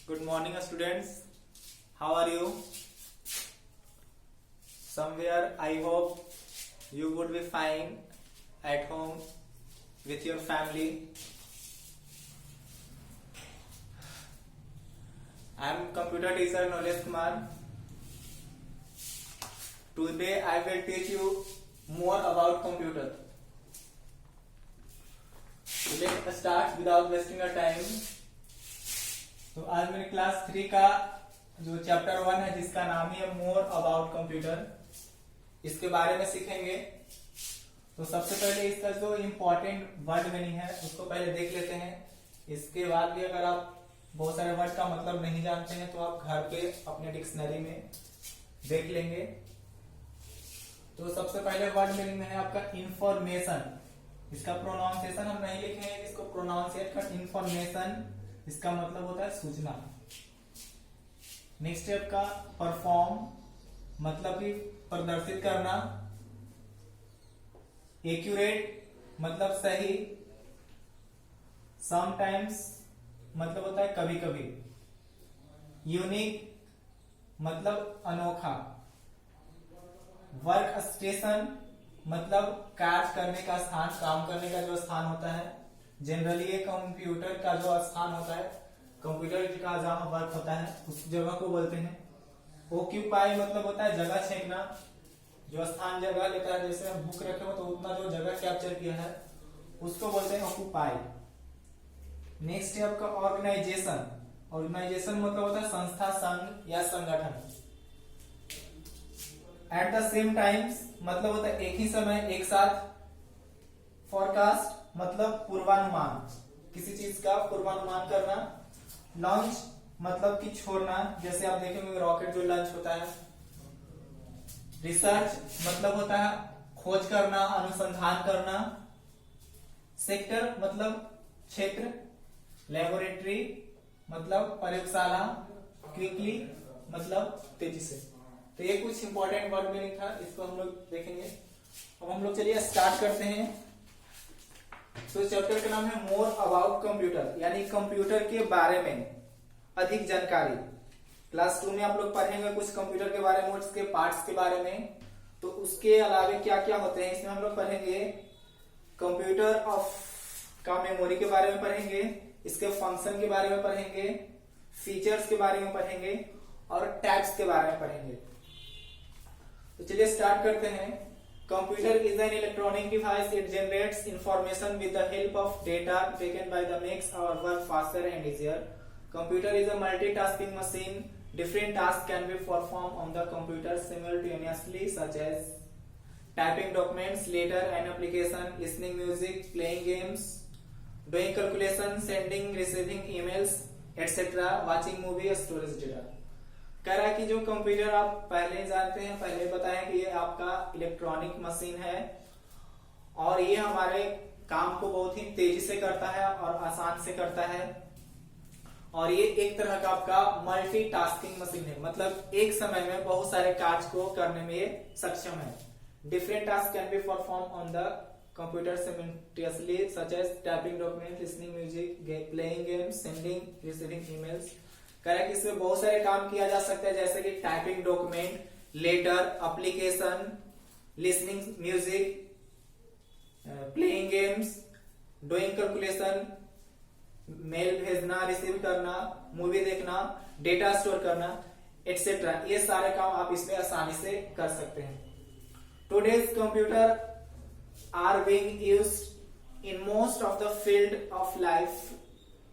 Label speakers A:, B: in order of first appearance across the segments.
A: Good morning, students. How are you? Somewhere I hope you would be fine at home with your family. I am computer teacher Nolesh Kumar. Today I will teach you more about computer. Let's start without wasting our time. तो आज मेरे class 3 का जो chapter 1 है जिसका नाम ही है more about computer, इसके बारे में सीखेंगे। तो सबसे पहले इसका जो इम्पोर्टेंट वर्ड मीनिंग है उसको पहले देख लेते हैं। इसके बाद भी अगर आप बहुत सारे वर्ड का मतलब नहीं जानते हैं तो आप घर पे अपने डिक्शनरी में देख लेंगे। तो सबसे पहले वर्ड मीनिंग में है आपका इंफॉर्मेशन। इसका प्रोनाउंसिएशन हम नहीं लिखेंगे, इसको प्रोनाउंसिएट कर इंफॉर्मेशन, इसका मतलब होता है सूचना। नेक्स्ट स्टेप का परफॉर्म, मतलब कि प्रदर्शित करना। एक्यूरेट मतलब सही। समटाइम्स मतलब होता है कभी कभी। यूनिक मतलब अनोखा। वर्क स्टेशन मतलब कार्य करने का स्थान, काम करने का जो स्थान होता है। जनरली ये कंप्यूटर का जो स्थान होता है, कंप्यूटर का जहां वर्क होता है उस जगह को बोलते हैं। ऑक्यूपाई मतलब होता है जगह छेकना, जो स्थान जगह लेता है। जैसे हम बुक रखे हो तो उतना जो जगह कैप्चर किया है उसको बोलते हैं ऑक्यूपाई। नेक्स्ट है आपका ऑर्गेनाइजेशन। ऑर्गेनाइजेशन मतलब होता है संस्था, संघ या संगठन। एट द सेम टाइम्स मतलब होता है एक ही समय, एक साथ। फॉरकास्ट मतलब पूर्वानुमान, किसी चीज का पूर्वानुमान करना। लॉन्च मतलब कि छोड़ना, जैसे आप देखेंगे रॉकेट जो लॉन्च होता है। रिसर्च मतलब होता है खोज करना, अनुसंधान करना। सेक्टर मतलब क्षेत्र। लेबोरेटरी मतलब प्रयोगशाला। क्विकली मतलब तेजी से। तो ये कुछ इंपॉर्टेंट वर्ड मीनिंग था, इसको हम लोग देखेंगे। अब हम लोग चलिए स्टार्ट करते हैं। तो चैप्टर का नाम है मोर अबाउट कंप्यूटर, यानी कंप्यूटर के बारे में अधिक जानकारी। क्लास 2 में आप लोग पढ़ेंगे कुछ कंप्यूटर के बारे में, उसके पार्ट्स के बारे में। तो उसके अलावे क्या क्या होते हैं इसमें हम लोग पढ़ेंगे। कंप्यूटर का मेमोरी के बारे में पढ़ेंगे, इसके फंक्शन के बारे में पढ़ेंगे, फीचर्स के बारे में पढ़ेंगे और टाइप्स के बारे में पढ़ेंगे। तो चलिए स्टार्ट करते हैं। Computer is an electronic device. It generates information with the help of data taken by the makes our work faster and easier. Computer is a multitasking machine. Different tasks can be performed on the computer simultaneously, such as typing documents, letter and application, listening music, playing games, doing calculation, sending, receiving emails, etc., watching movie, storage data. कह रहा है कि जो computer आप पहले जानते हैं, पहले बताया कि ये आपका इलेक्ट्रॉनिक मशीन है और ये हमारे काम को बहुत ही तेजी से करता है और आसान से करता है। और ये एक तरह का आपका मल्टीटास्किंग मशीन है, मतलब एक समय में बहुत सारे कार्य को करने में ये सक्षम है। Different task can be perform on the computer simultaneously, such as typing document, listening music, playing games, sending, receiving emails. कह रहा है कि इसमें बहुत सारे काम किया जा सकता है, जैसे कि typing document, letter, application, listening music, playing games, doing calculation, mail भेजना, रिसीव करना, मूवी देखना, डेटा स्टोर करना, एटसेट्रा। ये सारे काम आप इसमें आसानी से कर सकते हैं। Today's computer are being used in most of the field of life.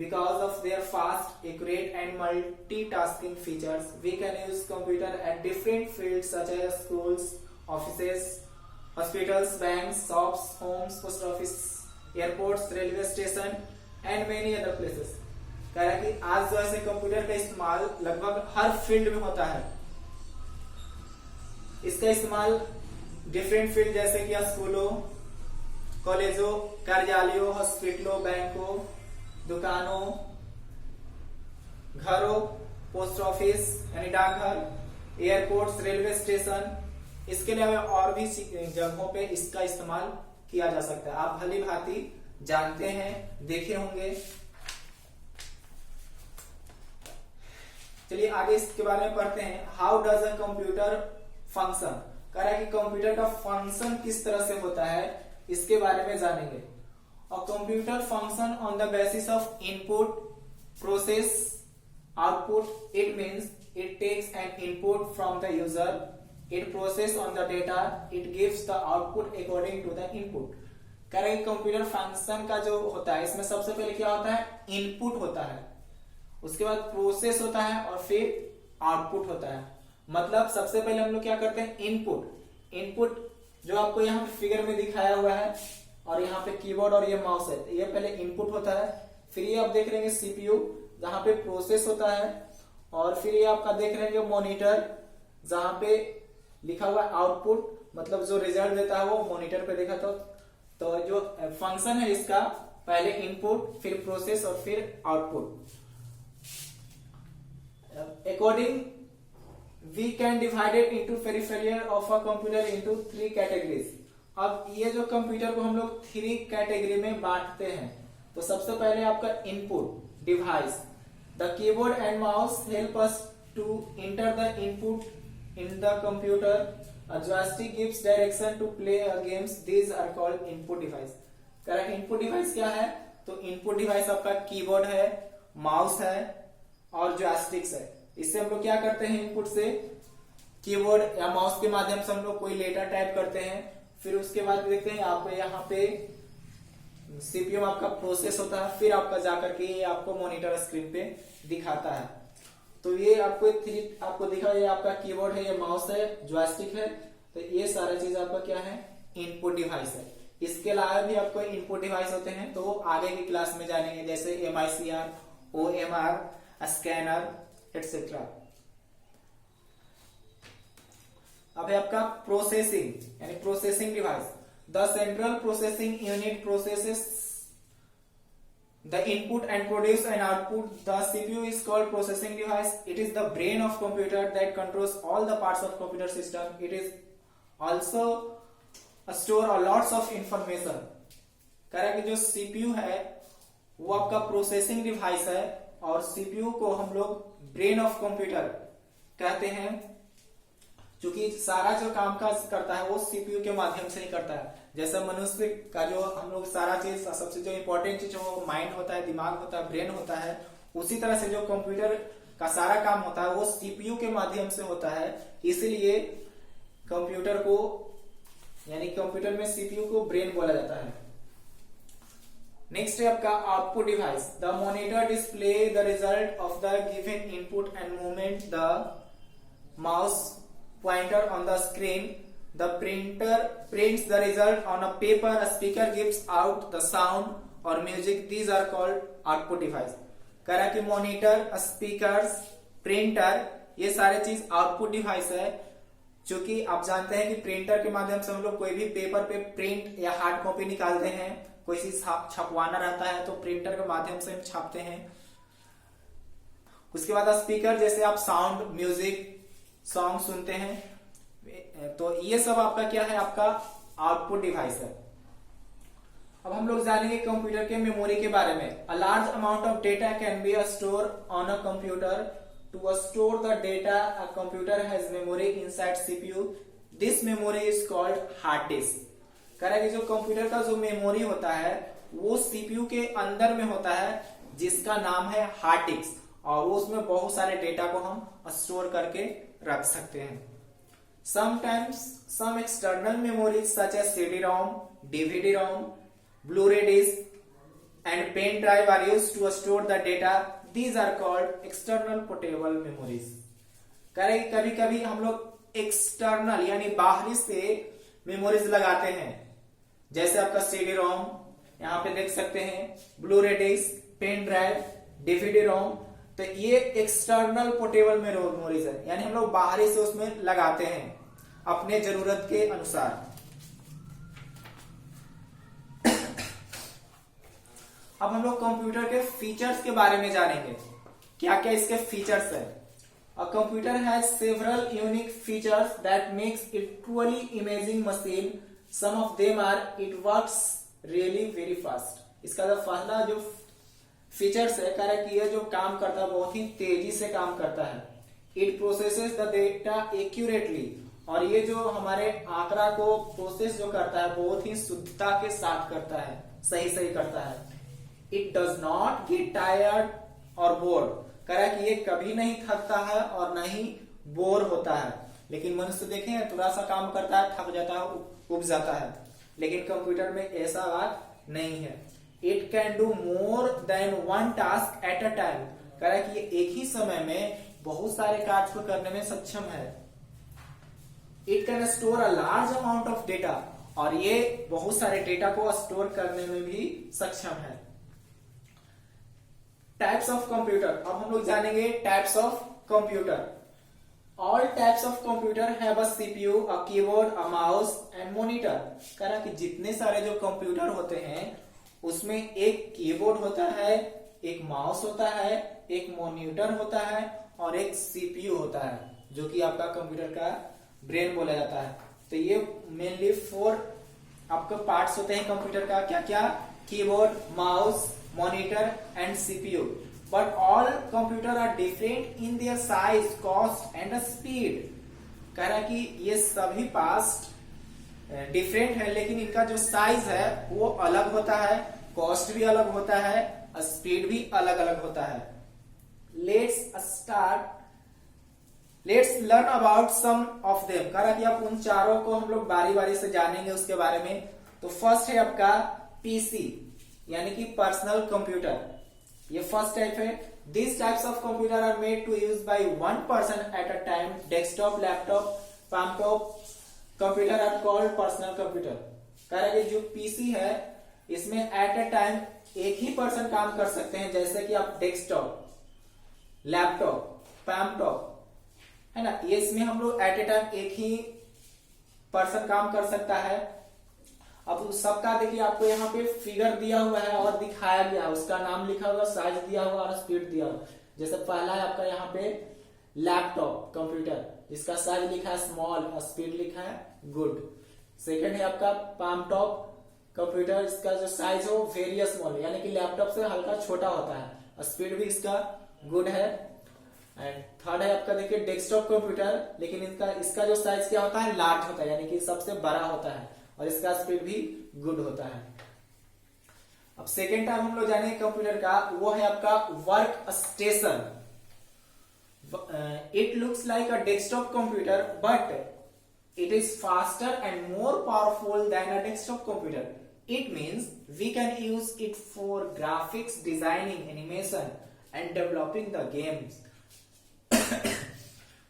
A: Because of their fast, accurate and multitasking features, we can use computer at different fields such as schools, offices, hospitals, banks, shops, homes, post office, airports, railway station and many other places. कह रहा है कि आज जो ऐसे computer का इस्तेमाल लगभग हर फील्ड में होता है। इसका इस्तेमाल डिफरेंट फील्ड जैसे कि स्कूलों, कॉलेजों, कार्यालयों, हॉस्पिटलों, बैंकों, दुकानों, घरों, पोस्ट ऑफिस यानी डाकघर, एयरपोर्ट्स, रेलवे स्टेशन, इसके अलावा और भी जगहों पे इसका इस्तेमाल किया जा सकता है। आप भली भांति जानते हैं, देखे होंगे। चलिए आगे इसके बारे में पढ़ते हैं। How does a computer function, कह रहा है कि कंप्यूटर का फंक्शन किस तरह से होता है, इसके बारे में जानेंगे। और computer function on the basis of input process output. It means it takes an input from the user, it process on the data, it gives the output according to the input। कह रहे computer function का जो होता है इसमें सबसे पहले क्या होता है, इनपुट होता है, उसके बाद प्रोसेस होता है और फिर आउटपुट होता है। मतलब सबसे पहले हम लोग क्या करते हैं, इनपुट जो आपको यहाँ पे फिगर में दिखाया हुआ है और यहाँ पे कीबोर्ड और ये माउस है, ये पहले इनपुट होता है। फिर ये आप देख रहे हैं सीपीयू जहां पे प्रोसेस होता है, और फिर ये आपका देख रहे हैं मॉनिटर जहां पे लिखा हुआ आउटपुट, मतलब जो रिजल्ट देता है वो मॉनिटर पे देखा। तो जो फंक्शन है इसका पहले इनपुट फिर प्रोसेस और फिर output. According we can divided into peripheral of a computer into 3 categories. अब ये जो कंप्यूटर को हम लोग 3 कैटेगरी में बांटते हैं। तो सबसे पहले आपका input device, the keyboard and mouse help us to enter the input in the computer, a joystick gives direction to play a games, these are called input device। Correct, input device क्या है, तो input device आपका keyboard है, mouse है और joysticks है। इससे हम लोग क्या करते हैं, इनपुट से कीबोर्ड या माउस के माध्यम से हम लोग कोई लेटर टाइप करते हैं। फिर उसके बाद देखते हैं आप यहाँ पे सीपीयू में आपका प्रोसेस होता है, फिर आपका जाकर के ये आपको मॉनिटर स्क्रीन पे दिखाता है। तो ये आपको दिखा, ये आपका कीबोर्ड है, ये माउस है, जॉयस्टिक है। तो ये सारा चीज आपका क्या है, इनपुट डिवाइस है। इसके अलावा भी आपको इनपुट डिवाइस होते हैं, तो वो आगे की क्लास में जानेंगे, जैसे MICR, OMR, स्कैनर एटसेट्रा। अब है आपका प्रोसेसिंग यानी processing device. The central processing unit processes the input and produce an output. The CPU is called processing device. It is the brain of computer that controls all the parts of computer system. It is also a store a lots of information। कह रहा है कि जो CPU है वो आपका processing device है, और CPU को हम लोग ब्रेन ऑफ कंप्यूटर कहते हैं, क्योंकि सारा जो काम काज करता है वो सीपीयू के माध्यम से ही करता है। जैसे मनुष्य का जो हम लोग सारा चीज, सबसे जो इम्पोर्टेंट चीज वो माइंड होता है, दिमाग होता है, ब्रेन होता है, उसी तरह से जो कंप्यूटर का सारा काम होता है वो सीपीयू के माध्यम से होता है। इसलिए कंप्यूटर को यानी कंप्यूटर में सीपीयू को ब्रेन बोला जाता है। नेक्स्ट है आपका output device. The monitor display the result of the given input and movement, the mouse pointer on the screen, the printer prints the result on a paper, a speaker gives out the sound or music, these are called output device। कह रहा कि monitor, speakers, printer, ये सारे चीज output device है। क्योंकि आप जानते हैं कि प्रिंटर के माध्यम से हम लोग कोई भी पेपर पे प्रिंट या हार्ड कॉपी निकालते हैं, कोई चीज छपवाना रहता है तो प्रिंटर के माध्यम से हम छापते हैं। उसके बाद स्पीकर, जैसे आप साउंड, म्यूजिक, सॉन्ग सुनते हैं। तो ये सब आपका क्या है, आपका आउटपुट डिवाइस है। अब हम लोग जानेंगे कंप्यूटर के मेमोरी के बारे में। A large amount of data can be store on a computer. To store the data a computer has memory inside CPU, this memory is called hard disk. कह रहा है कि जो कंप्यूटर का जो मेमोरी होता है वो सीपीयू के अंदर में होता है, जिसका नाम है हार्ड डिस्क, और वो उसमें बहुत सारे डेटा को हम स्टोर करके रख सकते हैं। Sometimes some external memories such as CD-ROM, DVD-ROM, Blu-ray disc and pen drive are used to store the data. These are called external portable memories। कभी कभी हम लोग एक्सटर्नल यानी बाहरी से मेमोरीज लगाते हैं, जैसे आपका CD-ROM यहाँ पे देख सकते हैं, Blu-ray disc, pen drive, DVD-ROM। तो ये एक्सटर्नल पोर्टेबल मेमोरीज है, यानी हम लोग बाहरी से उसमें लगाते हैं अपने जरूरत के अनुसार। अब हम लोग कंप्यूटर के फीचर्स के बारे में जानेंगे, क्या क्या इसके फीचर्स है। A computer has several unique features that makes it truly amazing machine. Some of them are, it works really very fast. इसका पहला जो फीचर्स है, कह रहा है कि ये जो काम करता है बहुत ही तेजी से काम करता है। It processes the data accurately, और ये जो हमारे आंकड़ा को प्रोसेस जो करता है बहुत ही शुद्धता के साथ करता है, सही करता है। It does not get tired और बोर्ड, कह रहा है कि ये कभी नहीं थकता है और न ही बोर होता है। लेकिन मनुष्य देखें थोड़ा सा काम करता है, थक जाता है, उब जाता है, लेकिन कंप्यूटर में ऐसा बात नहीं है। It can do more than one task at a time, कह रहा है कि ये एक ही समय में बहुत सारे कार्य को करने में सक्षम है। It can store a large amount of data, और ये बहुत सारे डेटा को स्टोर करने में भी सक्षम है। टाइप्स ऑफ कंप्यूटर, अब हम लोग जानेंगे types of computer. All types of computer have a CPU, a keyboard, a mouse and monitor, कह रहा कि जितने सारे जो कंप्यूटर होते हैं उसमें एक कीबोर्ड होता है, एक माउस होता है, एक मॉनिटर होता है और एक सीपीयू होता है, जो कि आपका कंप्यूटर का ब्रेन बोला जाता है। तो ये मेनली 4 आपके पार्ट्स होते हैं कंप्यूटर का, क्या क्या? Keyboard, mouse, monitor and CPU. But all computer are different in their size, cost and speed, कह रहा कि ये सभी पार्ट्स डिफरेंट है, लेकिन इनका जो साइज है वो अलग होता है, कॉस्ट भी अलग होता है, स्पीड भी अलग अलग होता है। Let's learn about some of them, कह रहा कि आप उन चारों को हम लोग बारी बारी से जानेंगे उसके बारे में। तो फर्स्ट है आपका पीसी, यानी कि पर्सनल कंप्यूटर, ये फर्स्ट टाइप है। This types of computer are made to use by one person at a time. Desktop, laptop, palmtop computer are called personal computer, कह रहा है कि जो पीसी है इसमें एट अ टाइम एक ही पर्सन काम कर सकते हैं, जैसे कि आप डेस्कटॉप, लैपटॉप, पैमटॉप है ना, ये इसमें हम लोग एट ए टाइम एक ही पर्सन काम कर सकता है। अब सबका देखिए आपको यहाँ पे फिगर दिया हुआ है और दिखाया गया है, उसका नाम लिखा हुआ, साइज दिया हुआ और स्पीड दिया हुआ। जैसे पहला है आपका यहाँ पे लैपटॉप कंप्यूटर, जिसका साइज लिखा है स्मॉल और स्पीड लिखा है गुड। सेकंड है आपका पैमटॉप कंप्यूटर, इसका जो साइज हो वेरी स्मॉल, यानी कि लैपटॉप से हल्का छोटा होता है, स्पीड भी इसका गुड है। एंड थर्ड है आपका देखिए डेस्कटॉप कंप्यूटर, लेकिन इसका जो साइज क्या होता है लार्ज होता है, यानी कि सबसे बड़ा होता है और इसका स्पीड भी गुड होता है। अब सेकेंड टाइप हम लोग जानेंगे कंप्यूटर का, वो है आपका work station. It looks like a desktop computer but it is faster and more powerful than a desktop computer. It means we can use it for graphics, designing, animation and developing the games.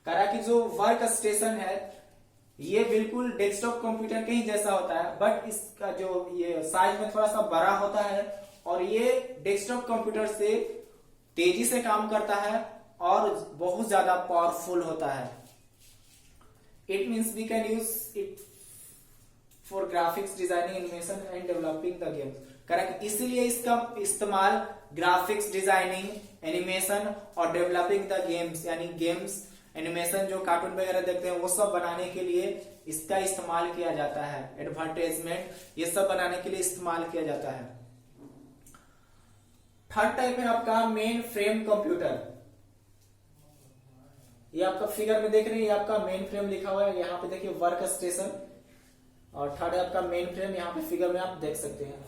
A: करा कि जो work station है ये बिल्कुल desktop computer के ही जैसा होता है, बट इसका जो ये साइज में थोड़ा सा बड़ा होता है और ये डेस्कटॉप कंप्यूटर से तेजी से काम करता है और बहुत ज्यादा पावरफुल होता है। It means we can use it for graphics, designing, animation and developing the games. Correct, इसीलिए इसका इस्तेमाल ग्राफिक्स, डिजाइनिंग, एनिमेशन और डेवलपिंग द गेम्स, यानी गेम्स, एनिमेशन जो कार्टून वगैरह देखते हैं वो सब बनाने के लिए इसका इस्तेमाल किया जाता है। एडवर्टाइजमेंट, ये सब बनाने के लिए इस्तेमाल किया जाता है। थर्ड टाइप है आपका मेन फ्रेम कंप्यूटर। ये आपका फिगर में देख रहे हैं, ये आपका मेन फ्रेम लिखा हुआ है, यहाँ पे देखिए वर्क स्टेशन, और थर्ड है आपका मेन फ्रेम, यहाँ पे फिगर में आप देख सकते हैं।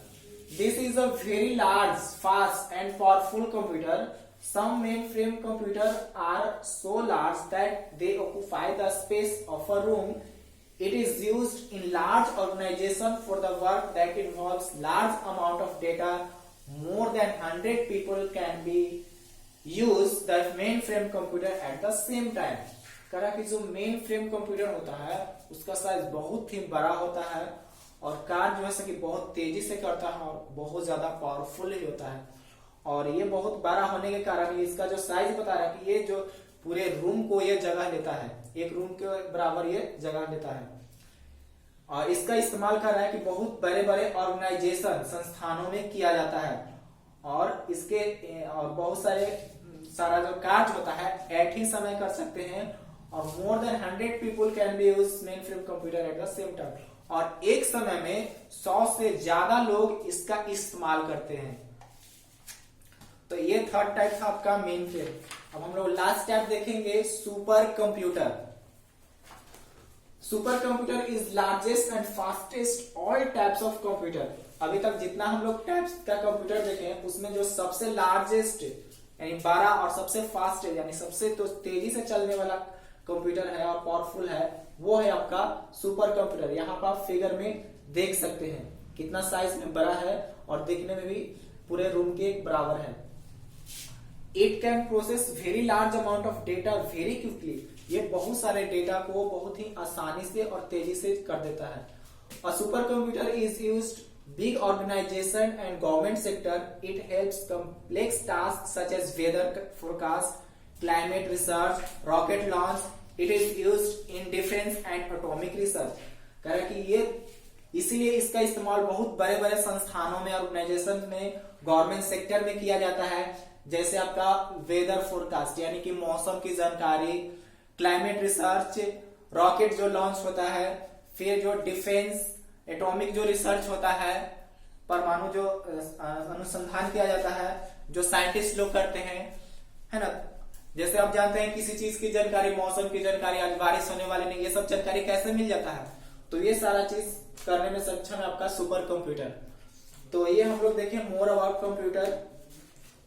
A: This is a very large, fast and powerful computer. Some main frame computer are so large that they occupy the space of a room. It is used in large organisation for the work that involves large amount of data. More than 100 people can be use the main frame computer at the same time. करा कि जो main frame computer होता है उसका size बहुत ही बड़ा होता है और कार्य जो है कि बहुत तेजी से करता है और बहुत ज्यादा पावरफुल ही होता है। और ये बहुत बड़ा होने के कारण इसका जो साइज बता रहा है कि ये जो पूरे रूम को ये जगह लेता है, एक रूम के बराबर ये जगह लेता है। और इसका इस्तेमाल कर रहा है कि बहुत बड़े बड़े ऑर्गेनाइजेशन, संस्थानों में किया जाता है और इसके और बहुत सारा जो कार्य होता है एक ही समय कर सकते हैं। और मोर than 100 people can be use main frame computer at the same time. और एक समय में 100 से ज्यादा लोग इसका इस्तेमाल करते हैं। तो ये थर्ड टाइप था आपका मेन फ्रेम। अब हम लोग लास्ट टाइप देखेंगे super computer. Super computer is largest and fastest all types of computer. अभी तक जितना हम लोग टाइप्स का कंप्यूटर देखे हैं उसमें जो सबसे लार्जेस्ट यानी बड़ा और सबसे फास्ट है यानी सबसे तो तेजी से चलने वाला कंप्यूटर है और पावरफुल है वो है आपका सुपर कंप्यूटर। यहाँ पर आप फिगर में देख सकते हैं कितना साइज में बड़ा है और देखने में भी पूरे रूम के बराबर है। It can process very large amount of data very quickly. ये बहुत सारे डेटा को बहुत ही आसानी से और तेजी से कर देता है। A supercomputer is used big organization and government sector. It helps complex tasks such as weather forecast, climate research, rocket launch. It is used in defense and atomic research. कह रहा कि ये इसीलिए इसका इस्तेमाल बहुत बड़े बड़े संस्थानों में ऑर्गेनाइजेशन में गवर्नमेंट सेक्टर में किया जाता है। जैसे आपका वेदर फोरकास्ट यानी कि मौसम की जानकारी, क्लाइमेट रिसर्च, रॉकेट जो लॉन्च होता है, फिर जो डिफेंस एटॉमिक जो रिसर्च होता है, परमाणु जो अनुसंधान किया जाता है जो साइंटिस्ट लोग करते हैं, है ना। जैसे आप जानते हैं किसी चीज की जानकारी, मौसम की जानकारी, आज बारिश होने वाली नहीं, ये सब जानकारी कैसे मिल जाता है, तो ये सारा चीज करने में सक्षम है आपका सुपर कंप्यूटर। तो ये हम लोग देखें मोर अबाउट कंप्यूटर।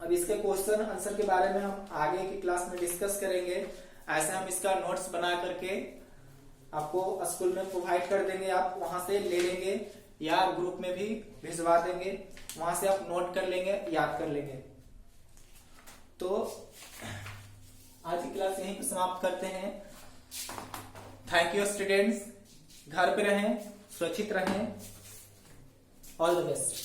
A: अब इसके क्वेश्चन आंसर के बारे में हम आगे की क्लास में डिस्कस करेंगे। ऐसे हम इसका नोट्स बना करके आपको स्कूल में प्रोवाइड कर देंगे, आप वहां से ले लेंगे या ग्रुप में भी भिजवा देंगे, वहां से आप नोट कर लेंगे, याद कर लेंगे। तो आज की क्लास यहीं पे समाप्त करते हैं। Thank you students. घर पे रहें, सुरक्षित रहें। All the best.